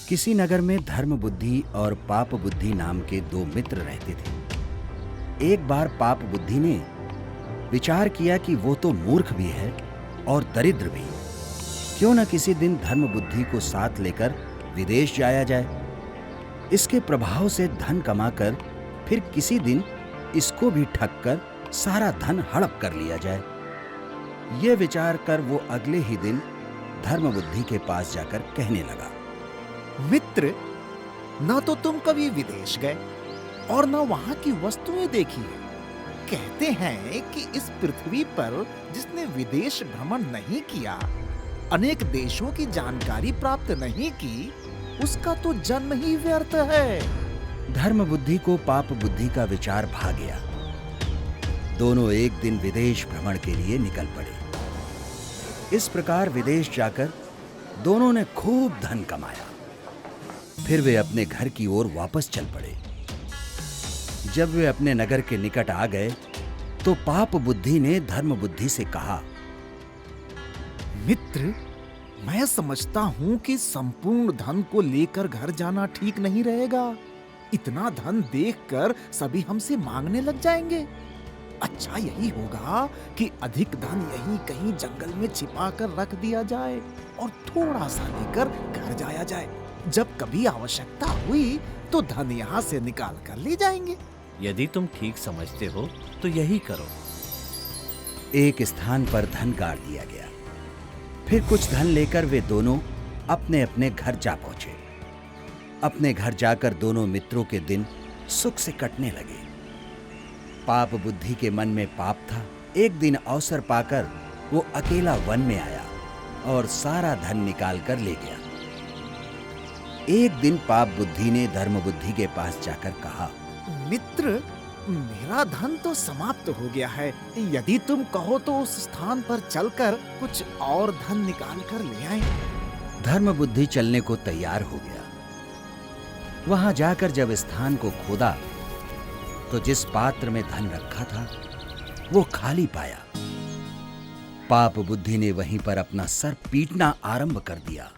किसी नगर में धर्म बुद्धि और पाप बुद्धि नाम के दो मित्र रहते थे। एक बार पाप बुद्धि ने विचार किया कि वो तो मूर्ख भी है और दरिद्र भी, क्यों न किसी दिन धर्म बुद्धि को साथ लेकर विदेश जाया जाए। इसके प्रभाव से धन कमाकर फिर किसी दिन इसको भी ठग कर सारा धन हड़प कर लिया जाए। ये विचार कर वो अगले ही दिन धर्म बुद्धि के पास जाकर कहने लगा, मित्र, न तो तुम कभी विदेश गए और न वहां की वस्तुएं देखी है। कहते हैं कि इस पृथ्वी पर जिसने विदेश भ्रमण नहीं किया, अनेक देशों की जानकारी प्राप्त नहीं की, उसका तो जन्म ही व्यर्थ है। धर्म बुद्धि को पाप बुद्धि का विचार भा गया। दोनों एक दिन विदेश भ्रमण के लिए निकल पड़े। इस प्रकार विदेश जाकर दोनों ने खूब धन कमाया। फिर वे अपने घर की ओर वापस चल पड़े। जब वे अपने नगर के निकट आ गए तो पाप बुद्धि ने धर्म बुद्धि से कहा, मित्र, मैं समझता हूं कि संपूर्ण धन को लेकर घर जाना ठीक नहीं रहेगा। इतना धन देखकर सभी हमसे मांगने लग जाएंगे। अच्छा यही होगा कि अधिक धन यहीं कहीं जंगल में छिपा कर रख दिया जाए और थोड़ा सा लेकर घर जाया जाए। जब कभी आवश्यकता हुई तो धन यहाँ से निकाल कर ले जाएंगे। यदि तुम ठीक समझते हो तो यही करो। एक स्थान पर धन गाड़ दिया गया। फिर कुछ धन लेकर वे दोनों अपने अपने घर जा पहुंचे। अपने घर जाकर दोनों मित्रों के दिन सुख से कटने लगे। पाप बुद्धि के मन में पाप था। एक दिन अवसर पाकर वो अकेला वन में आया और सारा धन निकाल कर ले गया। एक दिन पाप बुद्धि ने धर्म बुद्धि के पास जाकर कहा, मित्र, मेरा धन तो समाप्त हो गया है। यदि तुम कहो तो उस स्थान पर चलकर कुछ और धन निकाल कर ले आएं। धर्म बुद्धि चलने को तैयार हो गया। वहां जाकर जब स्थान को खोदा तो जिस पात्र में धन रखा था वो खाली पाया। पाप बुद्धि ने वहीं पर अपना सर पीटना आरंभ कर दिया।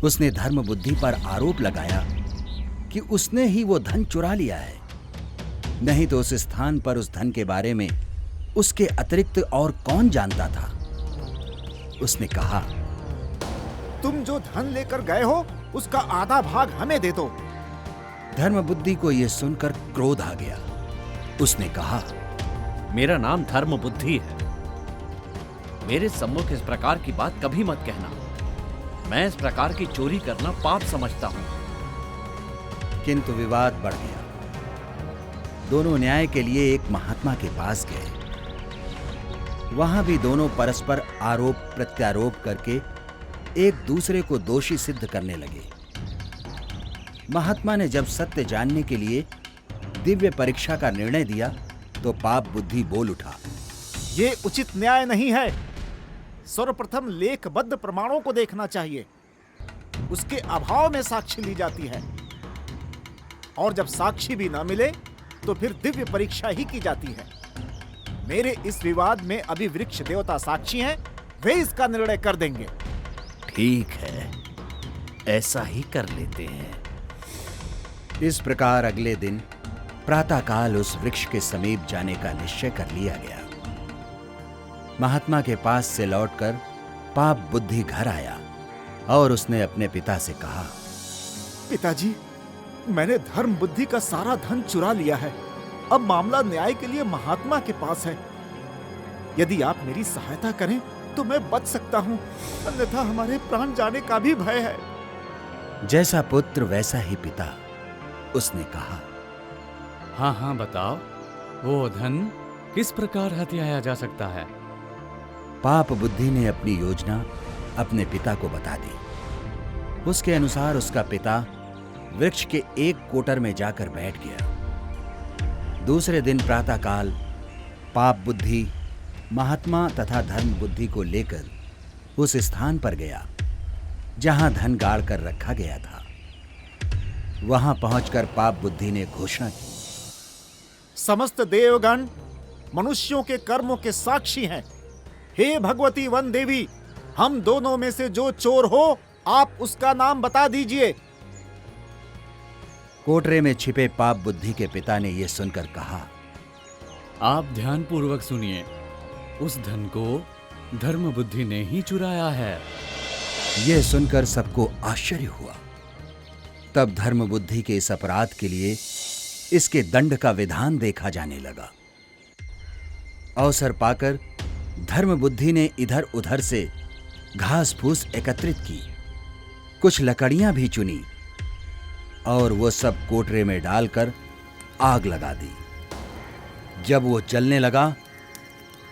उसने धर्म बुद्धि पर आरोप लगाया कि उसने ही वो धन चुरा लिया है। नहीं तो उस स्थान पर उस धन के बारे में उसके अतिरिक्त और कौन जानता था। उसने कहा, तुम जो धन लेकर गए हो उसका आधा भाग हमें दे दो। धर्म बुद्धि को यह सुनकर क्रोध आ गया। उसने कहा, मेरा नाम धर्म बुद्धि है। मेरे सम्मुख इस प्रकार की बात कभी मत कहना। मैं इस प्रकार की चोरी करना पाप समझता हूं। किंतु विवाद बढ़ गया। दोनों न्याय के लिए एक महात्मा के पास गए। वहां भी दोनों परस्पर आरोप प्रत्यारोप करके एक दूसरे को दोषी सिद्ध करने लगे। महात्मा ने जब सत्य जानने के लिए दिव्य परीक्षा का निर्णय दिया तो पाप बुद्धि बोल उठा, ये उचित न्याय नहीं है। सर्वप्रथम लेखबद्ध प्रमाणों को देखना चाहिए। उसके अभाव में साक्षी ली जाती है और जब साक्षी भी ना मिले तो फिर दिव्य परीक्षा ही की जाती है। मेरे इस विवाद में अभी वृक्ष देवता साक्षी हैं, वे इसका निर्णय कर देंगे। ठीक है, ऐसा ही कर लेते हैं। इस प्रकार अगले दिन प्रातःकाल उस वृक्ष के समीप जाने का निश्चय कर लिया गया। महात्मा के पास से लौटकर पाप बुद्धि घर आया और उसने अपने पिता से कहा, पिताजी, मैंने धर्म बुद्धि का सारा धन चुरा लिया है। अब मामला न्याय के लिए महात्मा के पास है। यदि आप मेरी सहायता करें तो मैं बच सकता हूं, अन्यथा हमारे प्राण जाने का भी भय है। जैसा पुत्र वैसा ही पिता। उसने कहा, हाँ बताओ, वो धन किस प्रकार हथियाया जा सकता है? पाप बुद्धि ने अपनी योजना अपने पिता को बता दी। उसके अनुसार उसका पिता वृक्ष के एक कोटर में जाकर बैठ गया। दूसरे दिन प्रातःकाल पाप बुद्धि महात्मा तथा धर्म बुद्धि को लेकर उस स्थान पर गया जहां धन गाड़ कर रखा गया था। वहां पहुंचकर पाप बुद्धि ने घोषणा की, समस्त देवगण मनुष्यों के कर्मों के साक्षी हैं। हे भगवती वन देवी, हम दोनों में से जो चोर हो आप उसका नाम बता दीजिए। कोटरे में छिपे पाप बुद्धि के पिता ने यह सुनकर कहा, आप ध्यानपूर्वक सुनिए, उस धन को धर्म बुद्धि ने ही चुराया है। यह सुनकर सबको आश्चर्य हुआ। तब धर्म बुद्धि के इस अपराध के लिए इसके दंड का विधान देखा जाने लगा। अवसर पाकर धर्म बुद्धि ने इधर उधर से घास फूस एकत्रित की, कुछ लकड़ियां भी चुनी और वो सब कोटरे में डालकर आग लगा दी। जब वो जलने लगा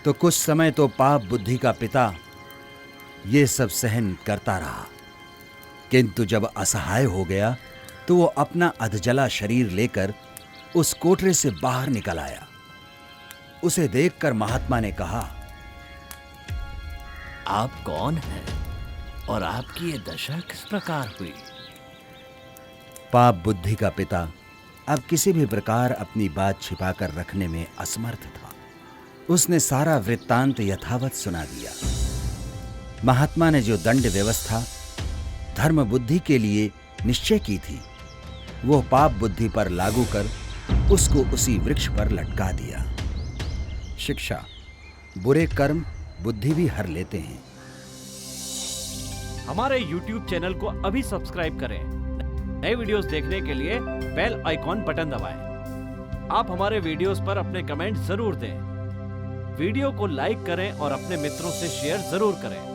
तो कुछ समय तो पाप बुद्धि का पिता ये सब सहन करता रहा, किंतु जब असहाय हो गया तो वो अपना अधजला शरीर लेकर उस कोटरे से बाहर निकल आया। उसे देखकर महात्मा ने कहा, आप कौन हैं और आपकी ये दशा किस प्रकार हुई? पाप बुद्धि का पिता अब किसी भी प्रकार अपनी बात छिपाकर रखने में असमर्थ था। उसने सारा वृत्तांत यथावत सुना दिया। महात्मा ने जो दंड व्यवस्था धर्म बुद्धि के लिए निश्चय की थी, वो पाप बुद्धि पर लागू कर उसको उसी वृक्ष पर लटका दिया। शिक्षा: बुरे कर्म बुद्धि भी हर लेते हैं। हमारे YouTube चैनल को अभी सब्सक्राइब करें। नए वीडियोस देखने के लिए बेल आइकॉन बटन दबाएं। आप हमारे वीडियोस पर अपने कमेंट जरूर दें। वीडियो को लाइक करें और अपने मित्रों से शेयर जरूर करें।